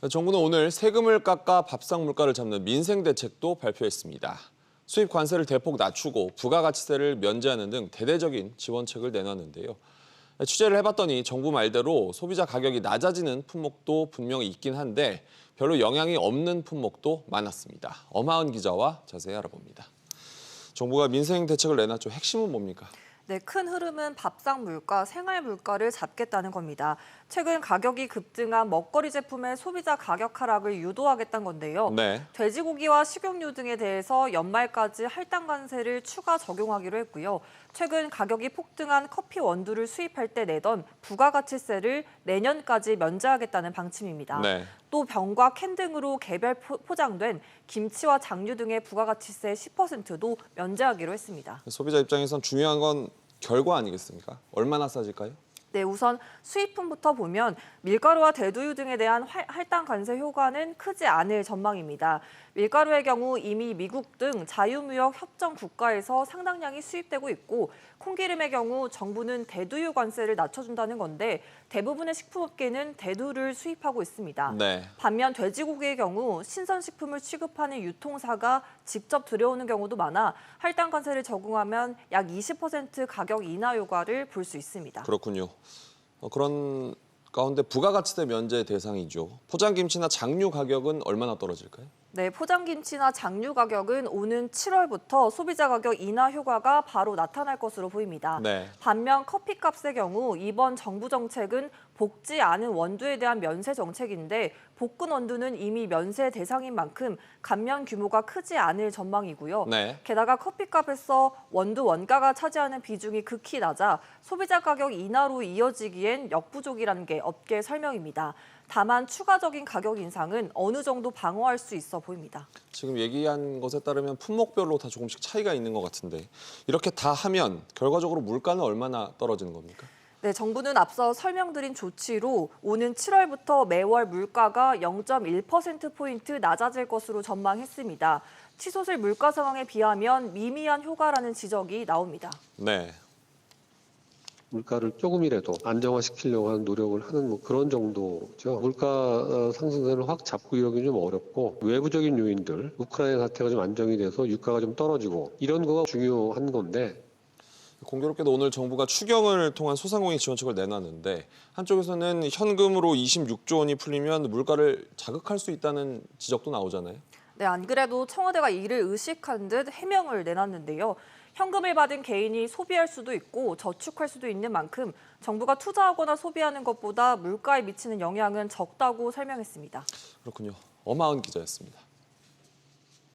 정부는 오늘 세금을 깎아 밥상 물가를 잡는 민생 대책도 발표했습니다. 수입 관세를 대폭 낮추고 부가가치세를 면제하는 등 대대적인 지원책을 내놨는데요. 취재를 해봤더니 정부 말대로 소비자 가격이 낮아지는 품목도 분명히 있긴 한데 별로 영향이 없는 품목도 많았습니다. 엄하은 기자와 자세히 알아봅니다. 정부가 민생 대책을 내놨죠. 핵심은 뭡니까? 네, 큰 흐름은 밥상 물가, 생활 물가를 잡겠다는 겁니다. 최근 가격이 급등한 먹거리 제품의 소비자 가격 하락을 유도하겠다는 건데요. 네. 돼지고기와 식용유 등에 대해서 연말까지 할당 관세를 추가 적용하기로 했고요. 최근 가격이 폭등한 커피 원두를 수입할 때 내던 부가가치세를 내년까지 면제하겠다는 방침입니다. 네. 또 병과 캔 등으로 개별 포장된 김치와 장류 등의 부가가치세 10%도 면제하기로 했습니다. 소비자 입장에선 중요한 건 결과 아니겠습니까? 얼마나 싸질까요? 네, 우선 수입품부터 보면 밀가루와 대두유 등에 대한 할당 관세 효과는 크지 않을 전망입니다. 밀가루의 경우 이미 미국 등 자유무역 협정 국가에서 상당량이 수입되고 있고 콩기름의 경우 정부는 대두유 관세를 낮춰준다는 건데 대부분의 식품업계는 대두를 수입하고 있습니다. 네. 반면 돼지고기의 경우 신선식품을 취급하는 유통사가 직접 들여오는 경우도 많아 할당 관세를 적용하면 약 20% 가격 인하 효과를 볼 수 있습니다. 그렇군요. 그런 가운데 부가가치세 면제 대상이죠. 포장김치나 장류 가격은 얼마나 떨어질까요? 네, 포장김치나 장류 가격은 오는 7월부터 소비자 가격 인하 효과가 바로 나타날 것으로 보입니다. 네. 반면 커피값의 경우 이번 정부 정책은 볶지 않은 원두에 대한 면세 정책인데 볶은 원두는 이미 면세 대상인 만큼 감면 규모가 크지 않을 전망이고요. 네. 게다가 커피값에서 원두 원가가 차지하는 비중이 극히 낮아 소비자 가격 인하로 이어지기엔 역부족이라는 게 업계 설명입니다. 다만 추가적인 가격 인상은 어느 정도 방어할 수 있어 보입니다. 지금 얘기한 것에 따르면 품목별로 다 조금씩 차이가 있는 것 같은데 이렇게 다 하면 결과적으로 물가는 얼마나 떨어지는 겁니까? 네, 정부는 앞서 설명드린 조치로 오는 7월부터 매월 물가가 0.1%포인트 낮아질 것으로 전망했습니다. 치솟을 물가 상황에 비하면 미미한 효과라는 지적이 나옵니다. 네. 물가를 조금이라도 안정화시키려고 하는 노력을 하는 그런 정도죠. 물가 상승세를 확 잡고 이러기 좀 어렵고 외부적인 요인들, 우크라이나 사태가 좀 안정이 돼서 유가가 좀 떨어지고 이런 거가 중요한 건데 공교롭게도 오늘 정부가 추경을 통한 소상공인 지원책을 내놨는데 한쪽에서는 현금으로 26조 원이 풀리면 물가를 자극할 수 있다는 지적도 나오잖아요. 네, 안 그래도 청와대가 이를 의식한 듯 해명을 내놨는데요. 현금을 받은 개인이 소비할 수도 있고 저축할 수도 있는 만큼 정부가 투자하거나 소비하는 것보다 물가에 미치는 영향은 적다고 설명했습니다. 그렇군요. 엄하은 기자였습니다.